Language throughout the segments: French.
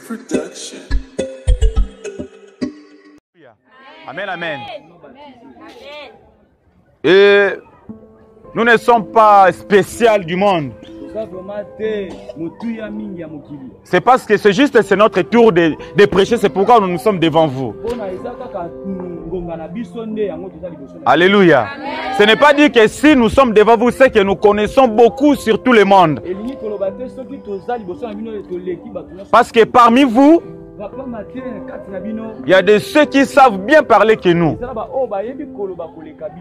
Production. Amen, amen. Et nous ne sommes pas spéciaux du monde. C'est parce que c'est notre tour de prêcher, c'est pourquoi nous sommes devant vous. Alléluia. Ce n'est pas dit que si nous sommes devant vous, c'est que nous connaissons beaucoup sur tout le monde. Parce que parmi vous, il y a de ceux qui savent bien parler que nous.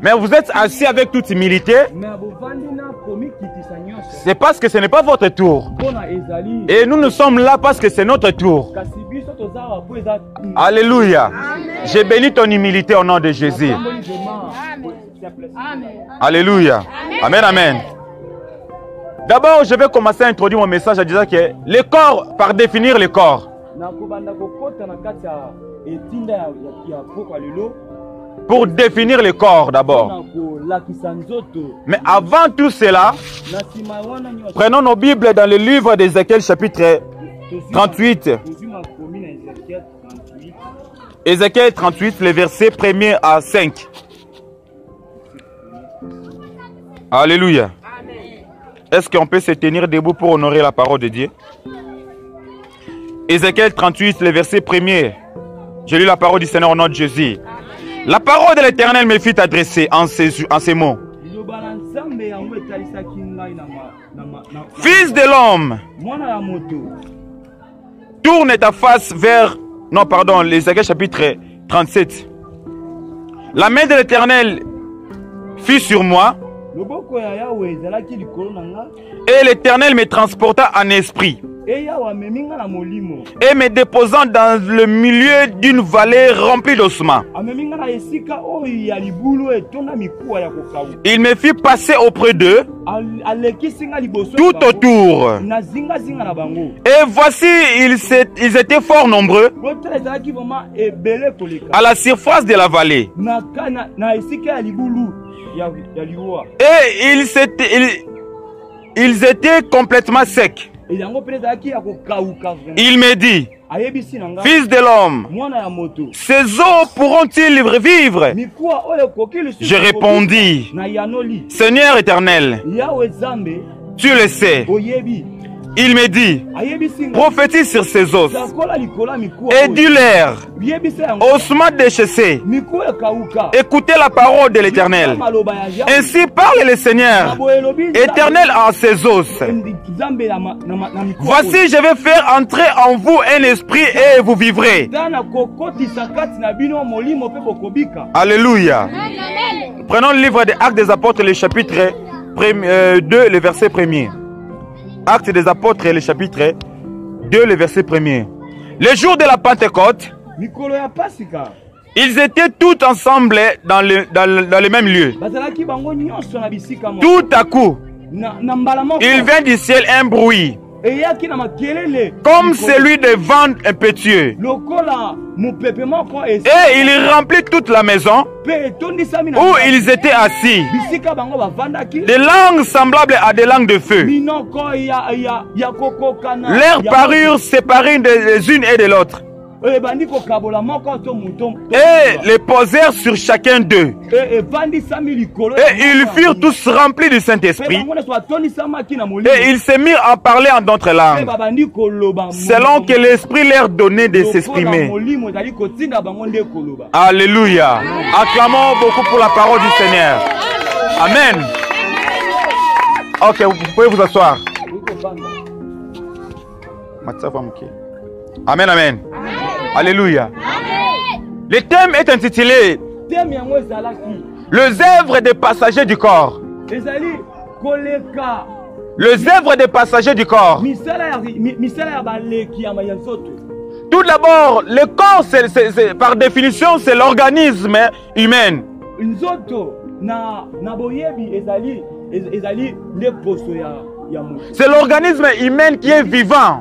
Mais vous êtes assis avec toute humilité. C'est parce que ce n'est pas votre tour. Et nous sommes là parce que c'est notre tour. Alléluia. J'ai béni ton humilité au nom de Jésus. Alléluia. Amen, amen. D'abord, je vais commencer à introduire mon message en disant que le corps, par définir le corps. Pour définir le corps d'abord. Mais avant tout cela, prenons nos Bibles dans le livre d'Ézéchiel chapitre 38. Ézéchiel 38, les versets 1er à 5. Alléluia. Est-ce qu'on peut se tenir debout pour honorer la parole de Dieu? Ézéchiel 38, le verset 1er. Je lis la parole du Seigneur au nom de Jésus. La parole de l'Éternel me fit adresser en ces mots. Fils de l'homme, tourne ta face vers... Non, pardon, l'Ézéchiel chapitre 37. La main de l'Éternel fut sur moi. Et l'Éternel me transporta en esprit. Et me déposant dans le milieu d'une vallée remplie d'ossements. Il me fit passer auprès d'eux, tout autour. Et voici, ils étaient fort nombreux à la surface de la vallée. Et ils étaient complètement secs. Il me dit, fils de l'homme, ces eaux pourront-ils vivre? Je répondis, Seigneur éternel, tu le sais. Il me dit, prophétise sur ces os et dis-leur, ossements déchaissés, écoutez la parole de l'Éternel. Ainsi parle le Seigneur, éternel en ces os. Voici, je vais faire entrer en vous un esprit et vous vivrez. Alléluia. Prenons le livre des Actes des Apôtres, le chapitre 2, le verset 1er. Actes des Apôtres, le chapitre 2, le verset 1er. Le jour de la Pentecôte, ils étaient tous ensemble dans le même lieu. Tout à coup, il vient du ciel un bruit, comme celui de vent impétueux. Et il remplit toute la maison où ils étaient assis. Des langues semblables à des langues de feu. Leurs parures séparées les unes et de l'autre. Et les posèrent sur chacun d'eux. Et ils furent tous remplis du Saint-Esprit. Et ils se mirent à parler en d'autres langues, selon que l'Esprit leur donnait de s'exprimer. Alléluia. Acclamons beaucoup pour la parole du Seigneur. Amen. Ok, vous pouvez vous asseoir. Amen, amen. Alléluia. Le thème est intitulé les œuvres des passagers du corps. Les œuvres des passagers du corps. Tout d'abord, le corps, par définition, c'est l'organisme humain. C'est l'organisme humain qui est vivant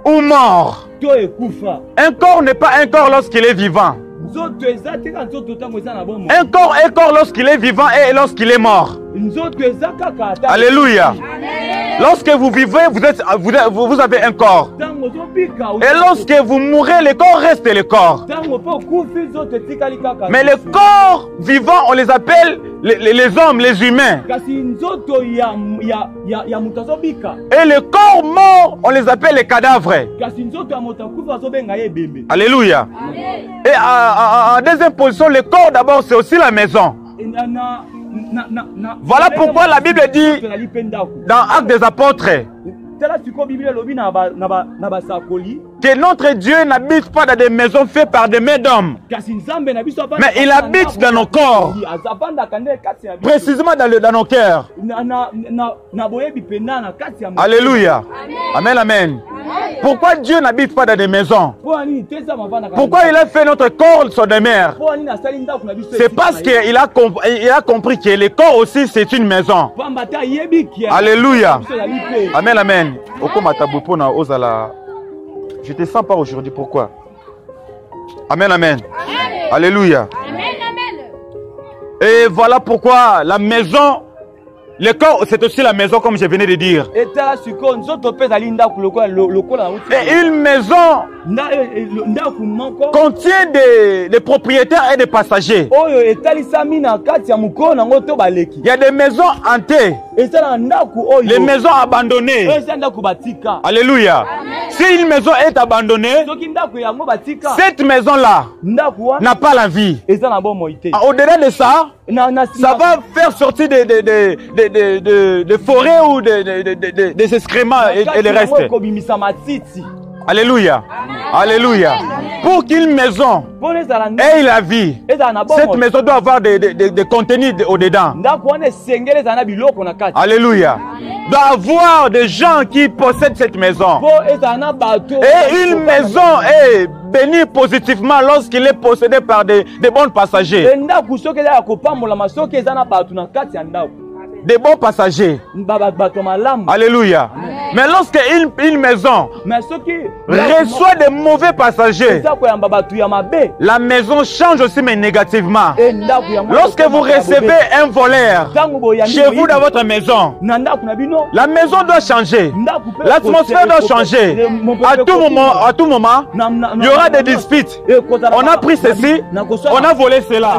ou mort. Un corps n'est pas un corps lorsqu'il est vivant. Un corps est corps lorsqu'il est vivant et lorsqu'il est mort. Alléluia. Lorsque vous vivez, vous avez un corps. Et lorsque vous mourrez, le corps reste le corps. Mais les corps vivants, on les appelle les hommes, les humains. Et les corps morts, on les appelle les cadavres. Alléluia. Et en deuxième position, le corps d'abord, c'est aussi la maison. Voilà pourquoi la Bible dit dans Actes des Apôtres que notre Dieu n'habite pas dans des maisons faites par des mains d'hommes, mais il habite dans nos corps, précisément dans nos cœurs. Alléluia. Amen, amen. Pourquoi Dieu n'habite pas dans des maisons? Pourquoi il a fait notre corps sur des mers? C'est parce qu'il a compris que le corps aussi c'est une maison. Alléluia. Amen, amen. Je te sens pas aujourd'hui. Pourquoi? Amen, amen. Alléluia. Et voilà pourquoi la maison, le corps, c'est aussi la maison, comme je venais de dire. Et une maison contient des propriétaires et des passagers. Il y a des maisons hantées, les maisons abandonnées. Alléluia. Si une maison est abandonnée, cette maison-là n'a pas la vie. Au-delà de ça, ça va faire sortir des forêts ou des excréments et le reste. Alléluia. Alléluia. Pour qu'une maison ait la vie, cette maison doit avoir des contenus au-dedans. Alléluia. Doit avoir des gens qui possèdent cette maison. Et une maison est bénie positivement lorsqu'il est possédé par des bons passagers. Des bons passagers. Alléluia. Mais lorsque une maison reçoit des mauvais passagers, la maison change aussi, mais négativement. Lorsque vous recevez un voleur chez vous dans votre maison, la maison doit changer. L'atmosphère doit changer. À tout moment, il y aura des disputes. On a pris ceci, on a volé cela.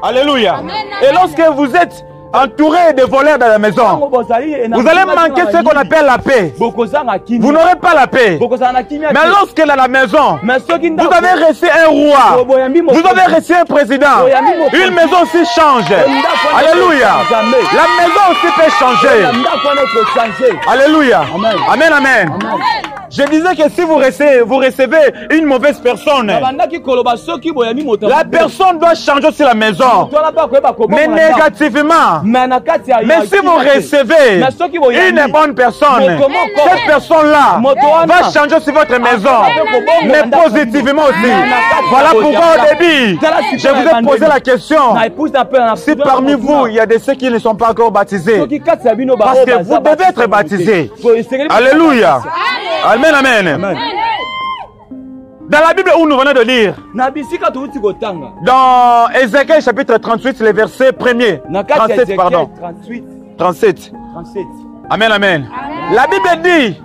Alléluia. Et lorsque vous êtes entouré de voleurs dans la maison, vous allez manquer ce qu'on appelle la paix. Vous n'aurez pas la paix. Mais lorsque dans la maison, vous avez reçu un roi, vous avez reçu un président, une maison aussi change. Alléluia. La maison aussi peut changer. Alléluia. Amen, amen. Je disais que si vous recevez une mauvaise personne, la personne doit changer aussi la maison. Mais négativement. Mais si vous recevez une bonne personne, cette personne-là va changer aussi votre maison. Mais positivement aussi. Voilà pourquoi au début, je vous ai posé la question. Si parmi vous, il y a de ceux qui ne sont pas encore baptisés, parce que vous devez être baptisés. Alléluia. Amen, amen. Dans la Bible où nous venons de lire, dans Ézéchiel chapitre 38, les versets 1er, 37, pardon. 37. Amen, amen. La Bible dit,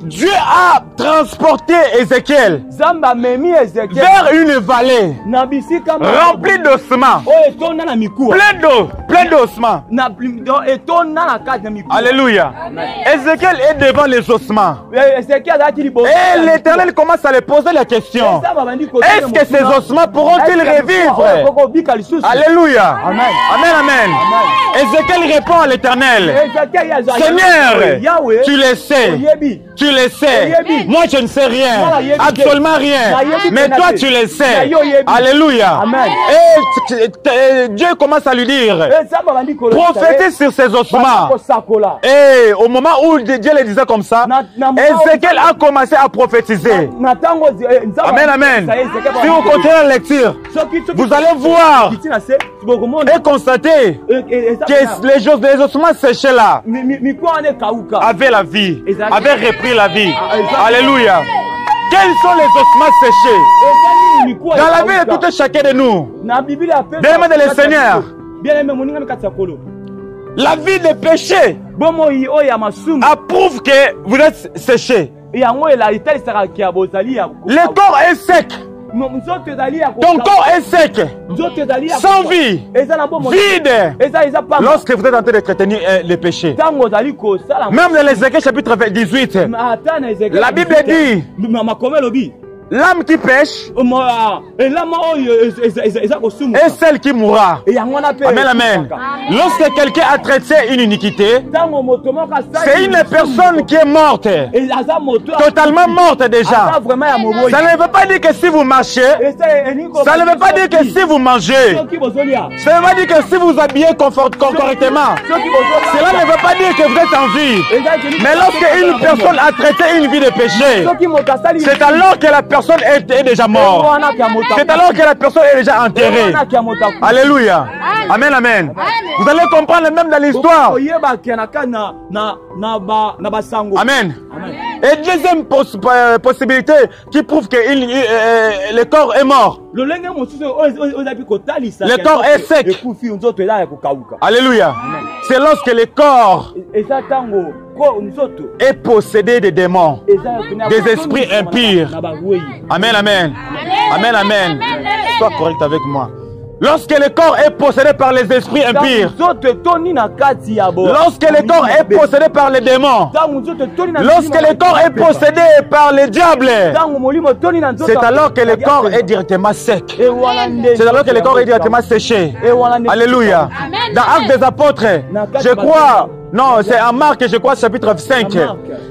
Dieu a transporté Ézéchiel vers une vallée remplie d'ossements, plein d'ossements. Alléluia. Ézéchiel est devant les ossements. Et l'Éternel commence à lui poser la question. Est-ce que ces ossements pourront-ils revivre? Alléluia. Amen, amen. Ézéchiel répond à l'Éternel. Seigneur, tu le sais. Tu le sais. Moi, je ne sais rien. Absolument rien. Mais toi, tu le sais. Alléluia. Et Dieu commence à lui dire, prophétise sur ces ossements. Et au moment où Dieu le disait comme ça, Ézéchiel a commencé à prophétiser. Amen, amen. Si vous continuez la lecture, vous allez voir et constater que les ossements séchés là avaient la vie, avaient repris la vie. Alléluia. Quels sont les ossements séchés? Dans la vie de tout chacun de nous, dans le Seigneur, La vie de péché approuve que vous êtes séché. Le corps est sec. Ton corps est sec, sans vie, vide. Lorsque vous êtes en train de entretenir les péchés. Même dans l'Ézéchiel chapitre 18, la Bible dit: l'âme qui pêche est celle qui mourra. Amen, amen. Lorsque quelqu'un a traité une iniquité, c'est une personne qui est morte, totalement morte déjà. Ça ne veut pas dire que si vous marchez, ça ne veut pas dire que si vous mangez, ça ne veut pas dire que si vous habillez correctement, cela ne veut pas dire que vous êtes en vie. Mais lorsque une personne a traité une vie de péché, c'est alors que la personne est déjà morte. C'est alors que la personne est déjà enterrée. Alléluia. Amen, amen. Vous allez comprendre même dans l'histoire. Amen. Et deuxième possibilité qui prouve que le corps est mort. Le corps est sec. Alléluia. C'est lorsque le corps est possédé des démons, des esprits impurs. Amen, amen. Amen, amen. Sois correct avec moi. Lorsque le corps est possédé par les esprits impurs, lorsque le corps est possédé par les démons, lorsque le corps est possédé par les diables, c'est alors que le corps est directement sec. C'est alors que le corps est directement séché. Alléluia. Dans Actes des Apôtres, je crois, non, c'est en Marc, je crois, chapitre 5.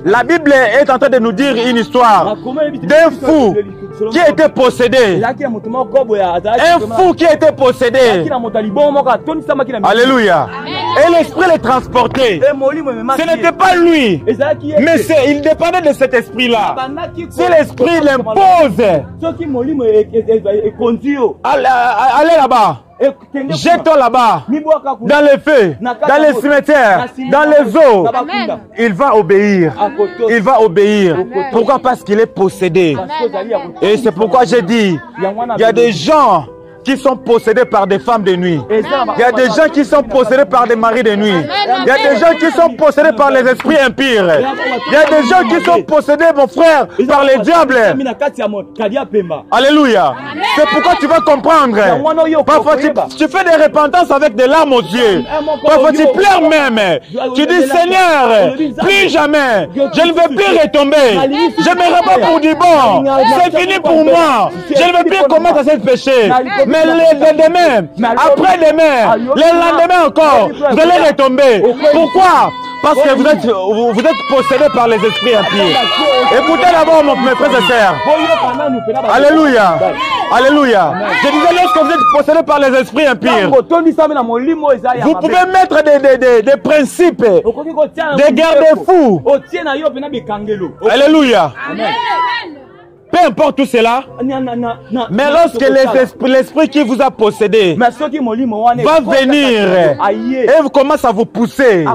La Bible est en train de nous dire une histoire d'un fou qui était possédé. Un fou qui était possédé. Alléluia. Et l'esprit l'est transporté. Ce n'était pas lui, mais il dépendait de cet esprit-là. Si l'esprit l'impose, allez là-bas. Jette-toi là-bas, dans les feux, dans les cimetières, dans les eaux. Il va obéir. Il va obéir. Pourquoi? Parce qu'il est possédé. Et c'est pourquoi j'ai dit, il y a des gens qui sont possédés par des femmes de nuit. Il y a des gens qui sont possédés par des maris de nuit. Il y a des gens qui sont possédés par les esprits impurs. Il y a des gens qui sont possédés, mon frère, par les diables. Alléluia. C'est pourquoi tu vas comprendre. Parfois tu fais des repentances avec des larmes aux yeux. Parfois tu pleures même. Tu dis: Seigneur, plus jamais. Je ne veux plus retomber. Je me rabats pour du bon. C'est fini pour moi. Je ne veux plus commettre ce péché. Mais le demain, après-demain, le lendemain encore, vous allez retomber. Pourquoi? Parce que vous êtes possédé par les esprits impurs. Écoutez d'abord, mes frères et sœurs. Alléluia. Alléluia. Je disais, lorsque vous êtes possédé par les esprits impurs, vous pouvez mettre des principes, des garde-fous. Alléluia. Peu importe tout cela, mais lorsque l'esprit qui vous a possédé va venir et vous commence à vous pousser,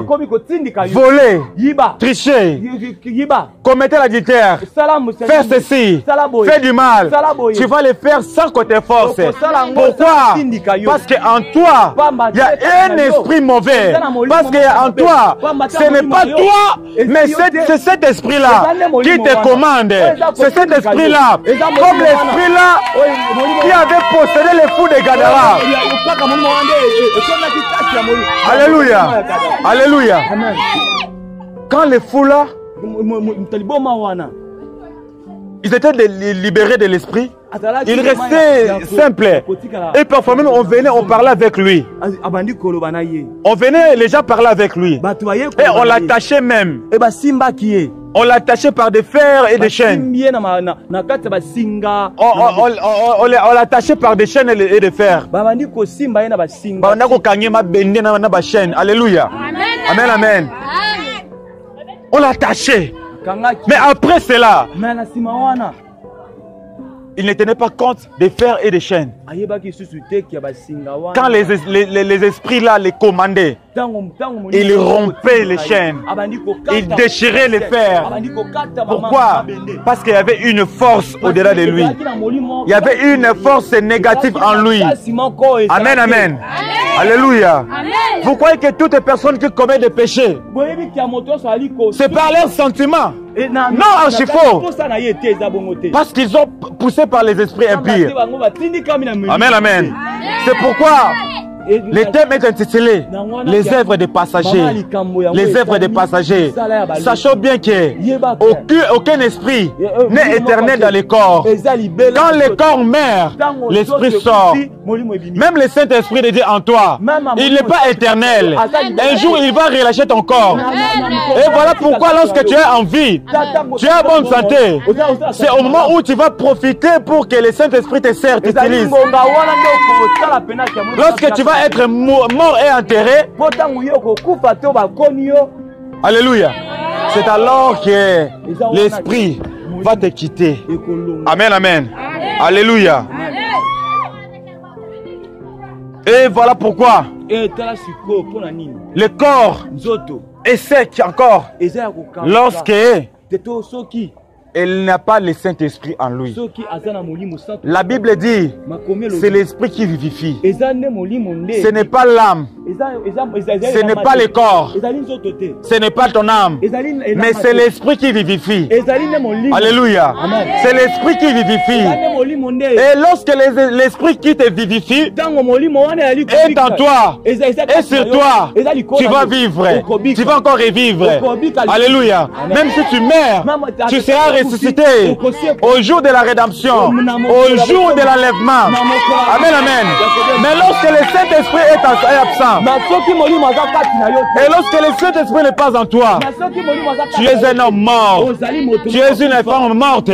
voler, tricher, commettre l'adultère, faire ceci, faire du mal, tu vas le faire sans que tes forces. Pourquoi? Parce qu'en toi, il y a un esprit mauvais. Parce qu'en toi, ce n'est pas toi, mais c'est cet esprit-là qui te commande. C'est cet esprit là, comme l'esprit là qui avait possédé les fous de Gadara. Alléluia. Alléluia. Quand les fous là, ils étaient libérés de l'esprit, ils restaient simples. Et parfois même on venait, on parlait avec lui. On venait, les gens parlaient avec lui. Et on l'attachait même. On l'attachait par des fers et des chaînes. On l'attachait par des chaînes et des fers. Alléluia. Amen, amen. On l'attachait. Mais après cela, il ne tenait pas compte des fers et des chaînes. Quand les esprits là les commandaient, ils rompaient les chaînes, ils déchiraient les fers. Pourquoi? Parce qu'il y avait une force au-delà de lui. Il y avait une force négative en lui. Amen, amen. Alléluia. Vous croyez que toutes les personnes qui commettent des péchés, c'est par leurs sentiments? Non, archi faux. Parce qu'ils sont poussés par les esprits impurs. Amen, amen. C'est pourquoi le thème est intitulé les œuvres des passagers. Les œuvres des passagers. Sachons bien qu'aucun esprit n'est éternel dans les corps. Quand le corps meurt, l'esprit sort. Même le Saint-Esprit de Dieu en toi, il n'est pas éternel. Un jour, il va relâcher ton corps. Et voilà pourquoi lorsque tu es en vie, tu es en bonne santé, c'est au moment où tu vas profiter pour que le Saint-Esprit te sert, t'utilise. Lorsque tu vas être mort et enterré, alléluia, c'est alors que l'Esprit va te quitter. Amen, amen. Alléluia. Et voilà pourquoi le corps est sec encore lorsque il n'a pas le Saint-Esprit en lui. La Bible dit, c'est l'esprit qui vivifie. Ce n'est pas l'âme. Ce n'est pas le corps. Ce n'est pas ton âme. Mais c'est l'esprit qui vivifie. Alléluia. C'est l'esprit qui vivifie. Et lorsque l'esprit qui te vivifie est en toi et sur toi, tu vas vivre. Tu vas encore revivre. Alléluia. Même si tu meurs, tu seras ressuscité au jour de la rédemption, au jour de l'enlèvement. Amen, amen. Mais lorsque le Saint-Esprit est absent, et lorsque le Saint-Esprit n'est pas en toi, tu es un homme mort. Tu es une femme morte.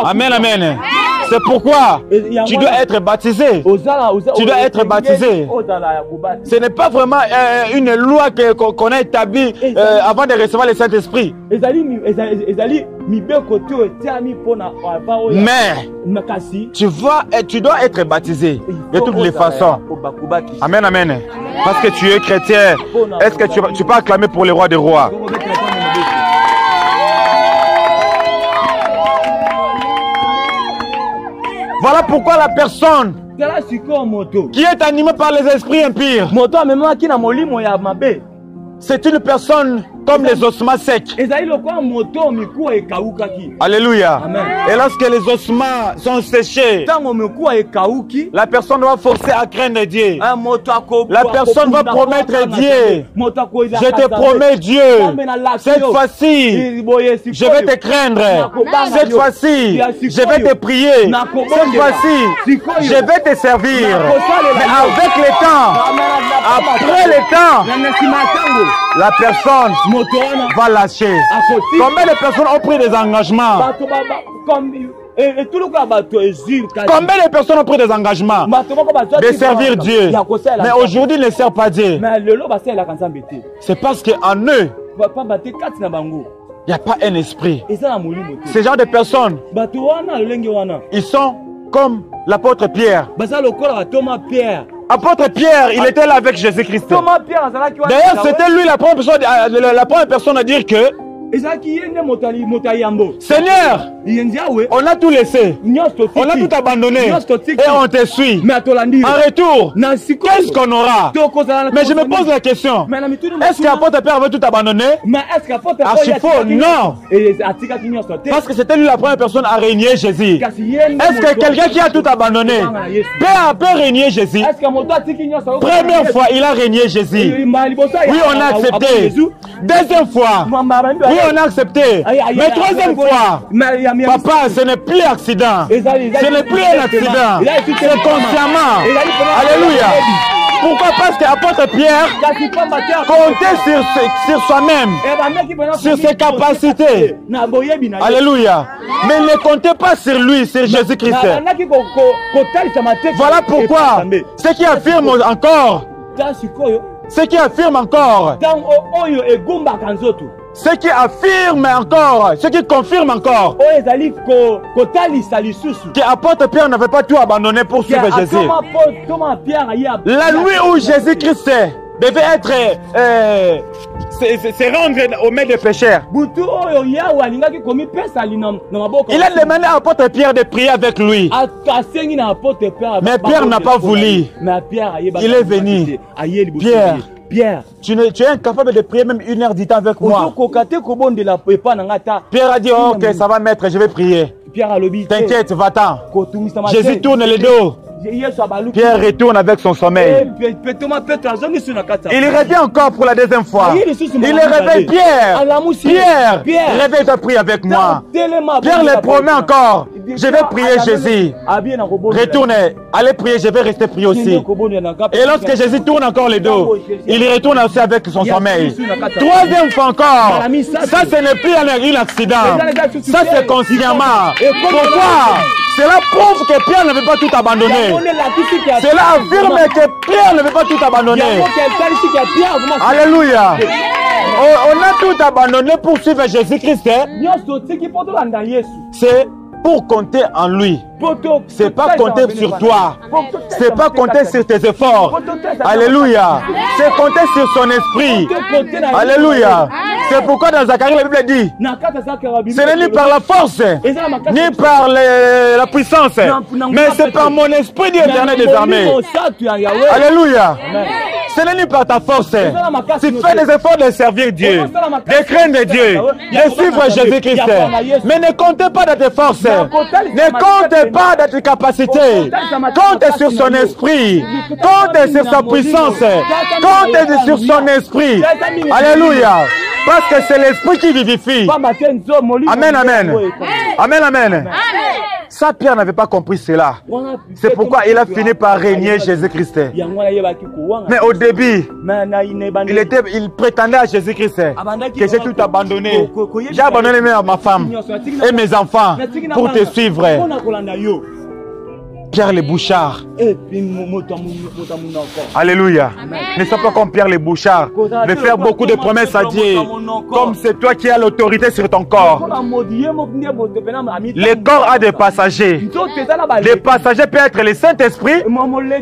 Amen, amen. C'est pourquoi tu dois être baptisé. Tu dois être baptisé. Ce n'est pas vraiment une loi qu'on a établie avant de recevoir le Saint-Esprit. Mais tu dois être baptisé de toutes les façons. Amen, amen. Parce que tu es chrétien. Est-ce que tu peux acclamer pour le roi des rois? Voilà pourquoi la personne qui est animée par les esprits impurs, c'est une personne comme les ossements secs. Alléluia. Amen. Et lorsque les ossements sont séchés, la personne va forcer à craindre Dieu. La personne va promettre Dieu. Je te promets Dieu, cette fois-ci, je vais te craindre. Cette fois-ci, je vais te prier. Cette fois-ci, je vais te servir. Mais avec le temps, après le temps, la personne va lâcher. Combien de personnes ont pris des engagements? Combien de personnes ont pris des engagements de servir Dieu, mais aujourd'hui ils ne servent pas Dieu? C'est parce qu'en eux, il n'y a pas un esprit. Ces genre de personnes, ils sont comme l'apôtre Pierre. Apôtre Pierre, il était là avec Jésus-Christ. D'ailleurs, c'était lui la première personne à dire que Seigneur, on a tout laissé, on a tout abandonné et on te suit. En retour, qu'est-ce qu'on aura? Mais je me pose la question, est-ce qu'apôtre Pierre avait tout abandonné? Archi faux, non. Parce que c'était lui la première personne à régner Jésus. Est-ce que quelqu'un qui a tout abandonné peut régner Jésus? Première fois, il a régné Jésus. Oui, on a accepté. Deuxième fois, oui, on a accepté. Mais troisième fois, papa, ce n'est plus accident. Ce n'est plus un accident. C'est consciemment. Alléluia. Pourquoi? Parce qu'apôtre Pierre comptait sur soi-même, sur ses capacités. Alléluia. Mais il ne comptait pas sur lui, sur Jésus-Christ. Voilà pourquoi ce qui affirme encore, ce qui affirme encore, ce qui affirme encore, ce qui confirme encore que apôtre Pierre n'avait pas tout abandonné pour suivre Jésus. La nuit où Jésus-Christ devait être se rendre au maître des pécheurs. Il a demandé à l'apôtre Pierre de prier avec lui. Mais Pierre n'a pas voulu. Il est venu. Pierre, tu es incapable de prier même 1 heure du temps avec moi. Pierre a dit, oh, ok, ça va maître, je vais prier. T'inquiète, va-t'en. Jésus tourne le dos. Pierre retourne avec son sommeil. Il revient encore pour la deuxième fois. Il réveille Pierre. Pierre, réveille-toi, prie avec moi. Pierre le promet encore. Je vais prier Jésus. Retourne, allez prier, je vais rester prier aussi. Et lorsque Jésus tourne encore le dos, il retourne aussi avec son sommeil. Troisième fois encore. Ça, ce n'est plus un accident. Ça, c'est consciemment. Pourquoi? Cela prouve que Pierre ne veut pas tout abandonner. Cela affirme que Pierre ne veut pas tout abandonner. Alléluia. On a tout abandonné pour suivre Jésus-Christ. C'est pour compter en lui. C'est pas compter sur toi. C'est pas compter sur tes efforts. Alléluia. C'est compter sur son esprit. Alléluia. C'est pourquoi dans Zacharie la Bible dit, ce n'est ni par la force, ni par la puissance, mais c'est par mon esprit, dit l'Éternel des armées. Alléluia. Ce n'est ni par ta force. Tu fais des efforts de servir Dieu, de craindre Dieu, de suivre Jésus-Christ. Mais ne comptez pas de tes forces. Ne comptez pas de tes capacités. Comptez sur son esprit. Comptez sur sa puissance. Comptez sur son esprit. Alléluia. Parce que c'est l'esprit qui vivifie. Amen, amen. Amen, amen. Ça, Pierre n'avait pas compris cela. C'est pourquoi il a fini par régner Jésus-Christ. Mais au début, il prétendait à Jésus-Christ que j'ai tout abandonné. J'ai abandonné même ma femme et mes enfants pour te suivre. Pierre le Bouchard. Alléluia. Ne sois pas comme Pierre le Bouchard. De faire beaucoup de promesses à Dieu. Comme c'est toi qui as l'autorité sur ton corps. Le corps a des passagers. Les passagers peuvent être le Saint-Esprit.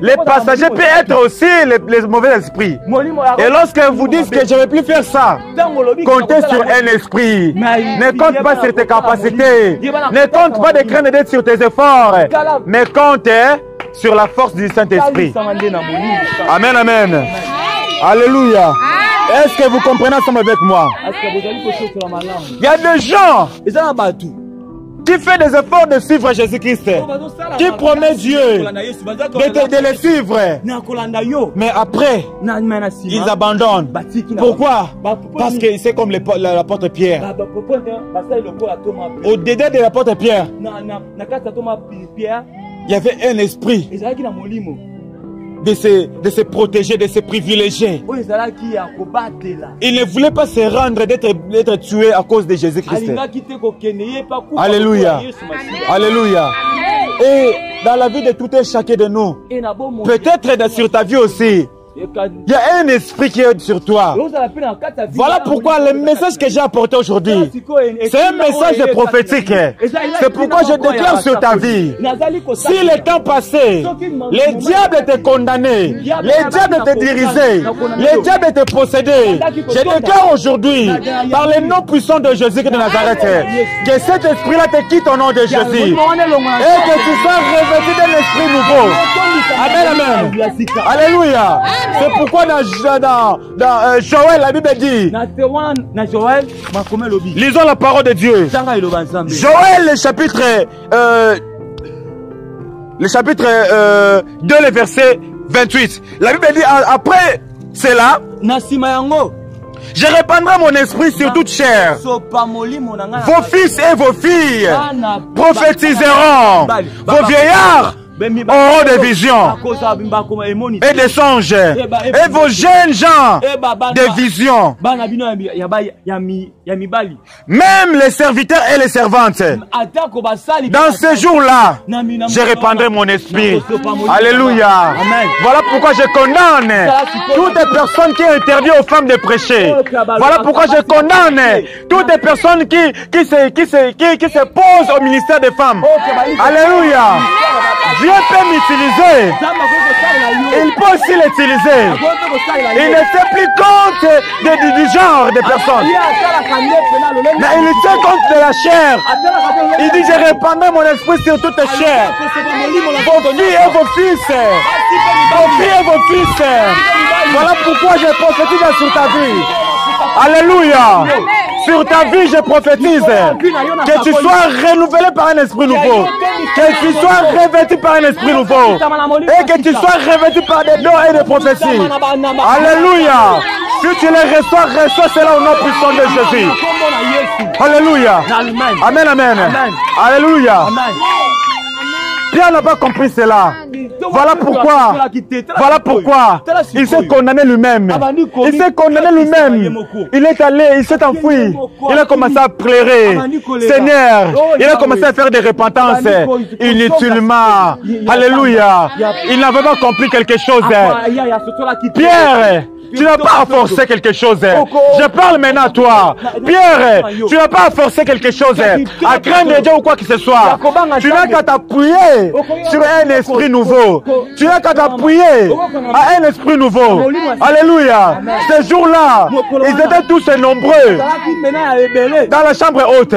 Les passagers peuvent être aussi les mauvais esprits. Et lorsque vous dites que je ne vais plus faire ça, comptez sur un esprit. Ne compte pas sur tes capacités. Ne compte pas de craindre d'être sur tes efforts. Mais compte sur la force du Saint-Esprit. Amen, amen. Alléluia. Est-ce que vous comprenez ensemble avec moi? Il y a des gens qui font des efforts de suivre Jésus-Christ, qui promet Dieu de les suivre. Mais après, ils abandonnent. Pourquoi? Parce que c'est comme l'apôtre Pierre. Au-dedans de l'apôtre Pierre, il y avait un esprit de se protéger, de se privilégier. Il ne voulait pas se rendre d'être tué à cause de Jésus-Christ. Alléluia. Alléluia. Et dans la vie de tout et chacun de nous, peut-être sur ta vie aussi, il y a un esprit qui est sur toi. Voilà pourquoi le message que j'ai apporté aujourd'hui, c'est un message prophétique. C'est pourquoi je déclare sur ta vie. Si le temps passé, les diables te condamnaient, les diables te dirigeaient, les diables te possédaient, je déclare aujourd'hui, par le nom puissant de Jésus de Nazareth, que cet esprit-là te quitte au nom de Jésus. Et que tu sois revêtu d'un esprit nouveau. Amen, amen. Alléluia. C'est pourquoi dans Joël, la Bible dit, lisons la parole de Dieu. Joël, le chapitre 2, le verset 28. La Bible dit, après cela, je répandrai mon esprit sur toute chair. Vos fils et vos filles prophétiseront. Vos vieillards auront des visions et des songes, et vos jeunes gens des visions. Même les serviteurs et les servantes, dans ces jours-là, je répandrai mon esprit. Alléluia. Voilà pourquoi je condamne toutes les personnes qui interdisent aux femmes de prêcher. Voilà pourquoi je condamne toutes les personnes qui se posent au ministère des femmes. Alléluia. Dieu peut m'utiliser. Il peut aussi l'utiliser. Il ne tient plus compte du genre de personnes. Mais il tient compte de la chair. Il dit, je répandrai mon esprit sur toute chair. Vos filles et vos fils. Vos filles et vos fils. Voilà pourquoi je prophétise sur ta vie. Alléluia. Sur ta vie, je prophétise que tu sois renouvelé par un esprit nouveau, que tu sois revêtu par un esprit nouveau et que tu sois revêtu par des dons et des prophéties. Alléluia. Si tu les reçois cela au nom puissant de Jésus. Alléluia. Amen, amen. Alléluia. Pierre n'a pas compris cela. Voilà pourquoi il s'est condamné lui-même. Il s'est condamné lui-même. Il est allé, il s'est enfui. Il a commencé à pleurer. Seigneur, il a commencé à faire des repentances inutilement. Alléluia. Il n'avait pas compris quelque chose. Pierre, tu n'as pas à forcer quelque chose. Je parle maintenant à toi. Pierre, tu n'as pas à forcer quelque chose. À craindre Dieu ou quoi que ce soit. Tu n'as qu'à t'appuyer sur un esprit nouveau. Tu n'as qu'à t'appuyer à un esprit nouveau. Alléluia. Ces jours-là, ils étaient tous nombreux dans la chambre haute.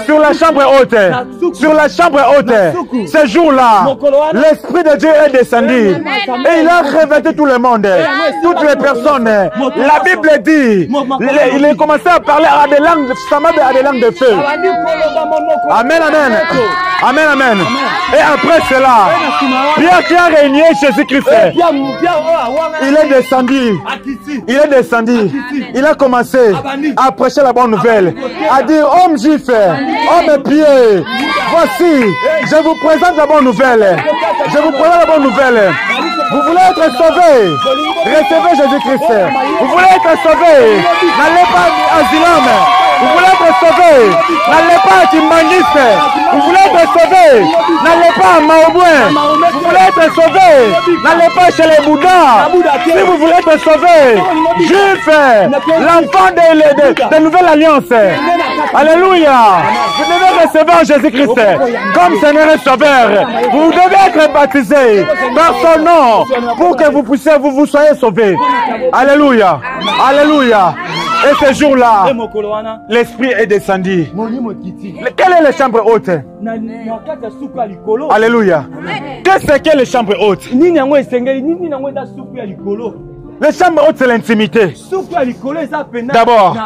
Sur la chambre haute. Sur la chambre haute. Ces jours-là, l'Esprit de Dieu est descendu. Et il a revêtu tout le monde. Toutes les personnes. La Bible dit, il a commencé à parler à des langues, à des langues de feu. Amen, amen. Amen, amen. Et après cela, Pierre qui a régné Jésus-Christ, il est descendu. Il est descendu. Il a commencé à prêcher la bonne nouvelle, à dire, homme juif, homme pieux, voici, je vous présente la bonne nouvelle. Je vous présente la bonne nouvelle. Vous voulez être sauvé, recevez Jésus-Christ. Vous voulez être sauvé, n'allez pas à Zilam. Vous voulez être sauvé, n'allez pas à Timbangiste. Vous voulez être sauvé, n'allez pas à Maobouin. Vous voulez être sauvé, n'allez pas chez les Bouddhas. Si vous voulez être sauvé, juif, l'enfant de nouvelle alliance. Alléluia. Vous devez recevoir Jésus-Christ comme Seigneur et Sauveur. Vous devez être baptisé par son nom pour que vous puissiez, vous soyez sauvés. Alléluia. Alléluia. Et ce jour-là, l'Esprit est descendu. Quelle est la chambre haute? Alléluia. Qu'est-ce qu'est la chambre haute? Les chambres hautes, c'est l'intimité. D'abord,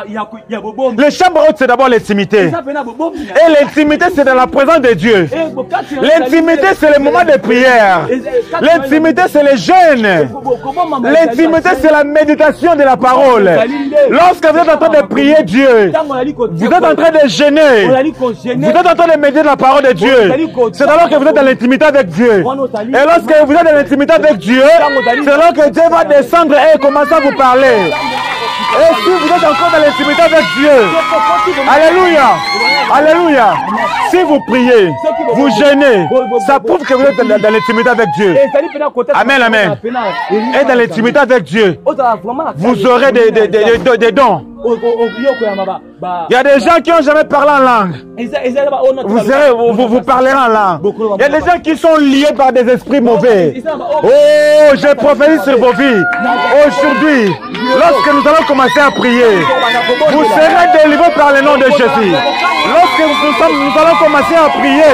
les chambres hautes, c'est d'abord l'intimité. Et l'intimité, c'est dans la présence de Dieu. L'intimité, c'est le moment de prière. L'intimité, c'est le jeûne. L'intimité, c'est la méditation de la parole. Lorsque vous êtes en train de prier Dieu, vous êtes en train de jeûner, vous êtes en train de méditer la parole de Dieu. C'est alors que vous êtes dans l'intimité avec Dieu. Et lorsque vous êtes dans l'intimité avec Dieu, c'est alors que Dieu va descendre et commencer à vous parler. Et si vous êtes encore dans l'intimité avec Dieu, alléluia, alléluia, si vous priez, vous jeûnez, ça prouve que vous êtes dans l'intimité avec Dieu. Amen, amen. Et dans l'intimité avec Dieu, vous aurez des dons. Il y a des gens qui n'ont jamais parlé en langue. Vous parlerez en langue. Il y a des gens qui sont liés par des esprits mauvais. Oh, je prophétise sur vos vies. Aujourd'hui, lorsque nous allons commencer à prier, vous serez délivrés par le nom de Jésus. Lorsque nous allons commencer à prier,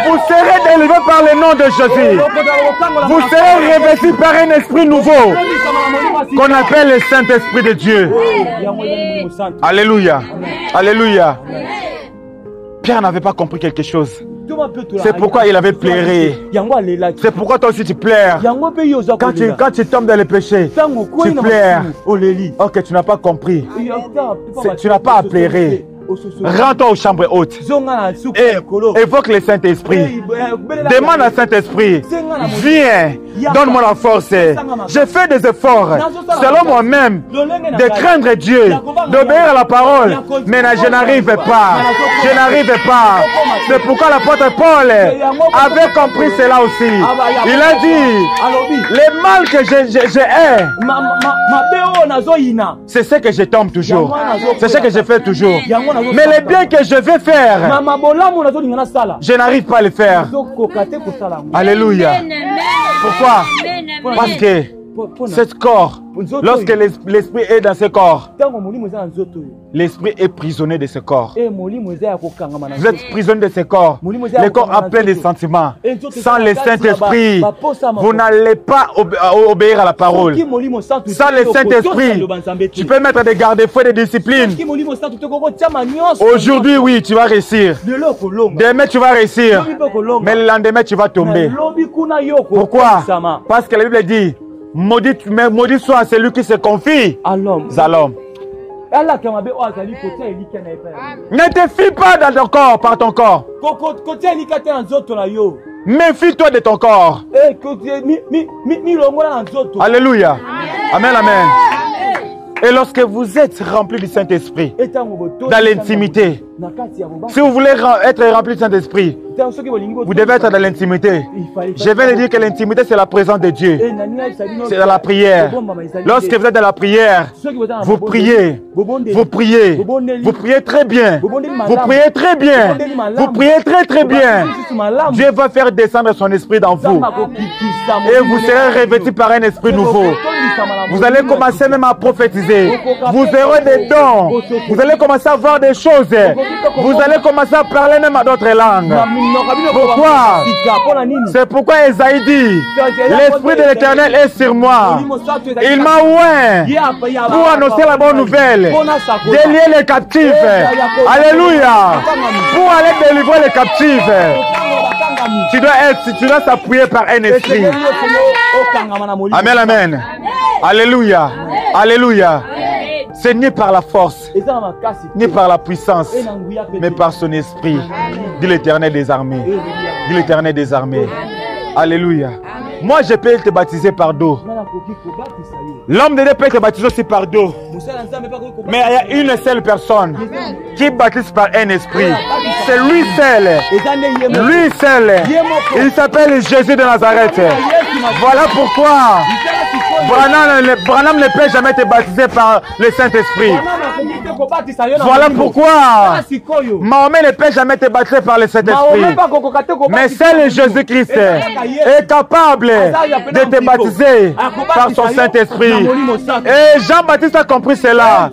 vous serez délivrés par le nom de Jésus. Vous serez revêtus par un esprit nouveau qu'on appelle le Saint-Esprit de Dieu. Alléluia. Alléluia. Pierre n'avait pas compris quelque chose. C'est pourquoi il avait pleuré. C'est pourquoi toi aussi tu pleures. Quand tu tombes dans le péché, tu pleures. Ok, tu n'as pas compris. Tu n'as pas à pleurer. Rentre aux chambres hautes et évoque le Saint-Esprit. Demande à Saint-Esprit, viens Donne-moi la force. Je fais des efforts selon moi-même de craindre Dieu, d'obéir à la parole, mais je n'arrive pas. Je n'arrive pas. C'est pourquoi l'apôtre Paul avait compris cela aussi. Il a dit, les mal que j'ai, c'est ce que je tombe toujours. C'est ce que je fais toujours. Mais les biens que je vais faire, je n'arrive pas à le faire. Alléluia. Pourquoi? Parce que ce corps, lorsque l'esprit est dans ce corps, l'esprit est prisonnier de ce corps. Vous êtes prisonnier de ce corps. Le corps a plein de sentiments. Sans le Saint-Esprit, vous n'allez pas obéir à la parole. Sans le Saint-Esprit, tu peux mettre des garde-fous, des disciplines. Aujourd'hui, oui, tu vas réussir. Demain, tu vas réussir. Mais le lendemain, tu vas tomber. Pourquoi? Parce que la Bible dit, maudit soit celui qui se confie à l'homme. Ne te fie pas dans ton corps, par ton corps. Méfie-toi de ton corps. Alléluia. Amen, amen. Et lorsque vous êtes rempli du Saint-Esprit, dans l'intimité, si vous voulez être rempli du Saint-Esprit, vous devez être dans l'intimité. Je vais dire que l'intimité, c'est la présence de Dieu. C'est dans la prière. Lorsque vous êtes dans la prière, vous priez. Vous priez. Vous priez très bien. Vous priez très bien. Vous priez très très bien. Dieu va faire descendre son esprit dans vous. Et vous serez revêtis par un esprit nouveau. Vous allez commencer même à prophétiser. Vous aurez des dons. Vous allez commencer à voir des choses. Vous allez commencer à parler même à d'autres langues. Pourquoi? C'est pourquoi Esaïe dit, l'Esprit de l'Éternel est sur moi. Il m'a oint pour annoncer la bonne nouvelle, délier les captifs. Alléluia. Pour aller délivrer les captifs. Tu dois s'appuyer par un esprit. Amen, amen. Alléluia. Alléluia. C'est ni par la force, ni par la puissance, mais par son esprit. Dit l'Éternel des armées. Dit l'Éternel des armées. Alléluia. Moi, je peux te baptiser par d'eau. L'homme de Dieu peut te baptiser aussi par d'eau. Mais il y a une seule personne qui baptise par un esprit. C'est lui seul. Lui seul. Il s'appelle Jésus de Nazareth. Voilà pourquoi Branham ne peut jamais te baptiser par le Saint-Esprit. Voilà pourquoi Mahomet ne peut jamais te baptiser par le Saint-Esprit. Mais seul Jésus-Christ est capable de te baptiser par son Saint-Esprit. Et Jean-Baptiste a compris cela.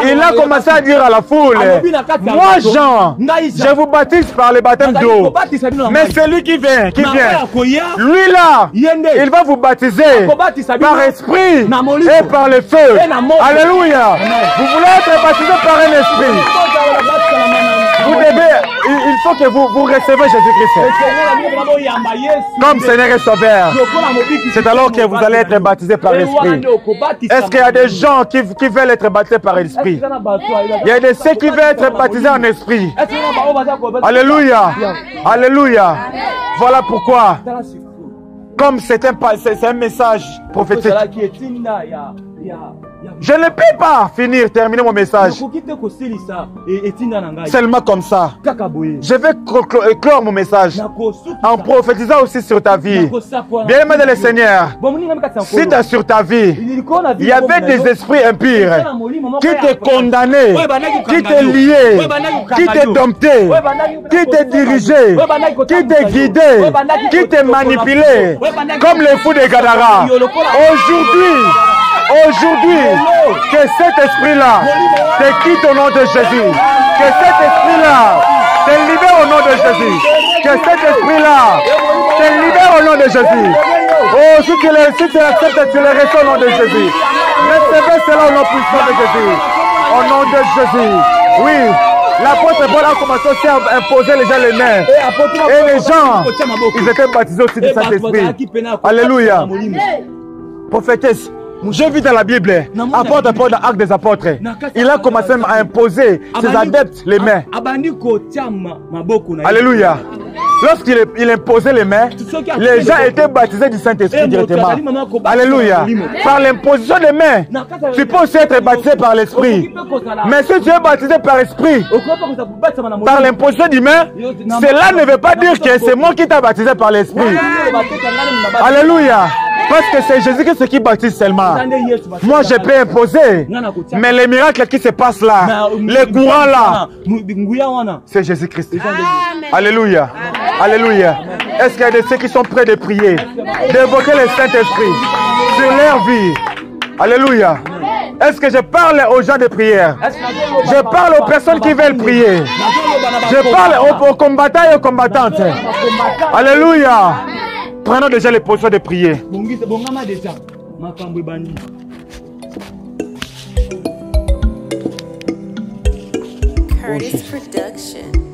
Il a commencé à dire à la foule, moi Jean, je vous baptise par le baptême d'eau. Mais celui qui vient, lui là, il va vous baptiser par esprit et par le feu. Alléluia. Vous voulez être baptisé par un esprit. Vous devez, il faut que vous recevez Jésus-Christ comme Seigneur et Sauveur. C'est alors que vous allez être baptisé par l'esprit. Est-ce qu'il y a des gens qui veulent être baptisés par l'esprit? Il y a ceux qui veulent être baptisés en esprit. Alléluia. Alléluia. Voilà pourquoi, comme c'est un message prophétique, je ne peux pas terminer mon message seulement comme ça. Je vais clore mon message en prophétisant aussi sur ta vie. Bien-aimé de le Seigneur, si sur ta vie, il y avait des esprits impurs qui te condamnaient, qui te liaient, qui te domptaient, qui te dirigeaient, qui te guidaient, qui te manipulaient, comme les fous de Gadara. Aujourd'hui, que cet esprit-là te quitte au nom de Jésus. Que cet esprit-là te libère au nom de Jésus. Que cet esprit-là te libère au nom de Jésus. Oh, si tu l'acceptes, tu le reçois au nom de Jésus. Recevez cela au nom puissant de Jésus. Au nom de Jésus. Oui. L'apôtre Paul a commencé aussi à imposer les gens les mains. Et les gens, ils étaient baptisés aussi du Saint-Esprit. Alléluia. Prophétesse. J'ai vu dans la Bible, apôtre Paul dans l'Acte des Apôtres, il a commencé à imposer ses adeptes les mains. Alléluia. lorsqu'il imposait les mains, les gens étaient baptisés du Saint-Esprit directement. Alléluia. Par l'imposition des mains, tu peux aussi être baptisé par l'Esprit. Mais si tu es baptisé par l'Esprit, par l'imposition des mains, cela ne veut pas dire que c'est moi qui t'ai baptisé par l'Esprit. Alléluia. Parce que c'est Jésus-Christ qui baptise seulement. Moi, je peux imposer. Mais les miracles qui se passent là, les courants là, c'est Jésus-Christ. Alléluia. Alléluia. Est-ce qu'il y a de ceux qui sont prêts de prier, d'évoquer le Saint-Esprit sur leur vie? Alléluia. Est-ce que je parle aux gens de prière? Je parle aux personnes qui veulent prier. Je parle aux combattants et aux combattantes. Alléluia. Prenons déjà les positions de prier. Curtis Production.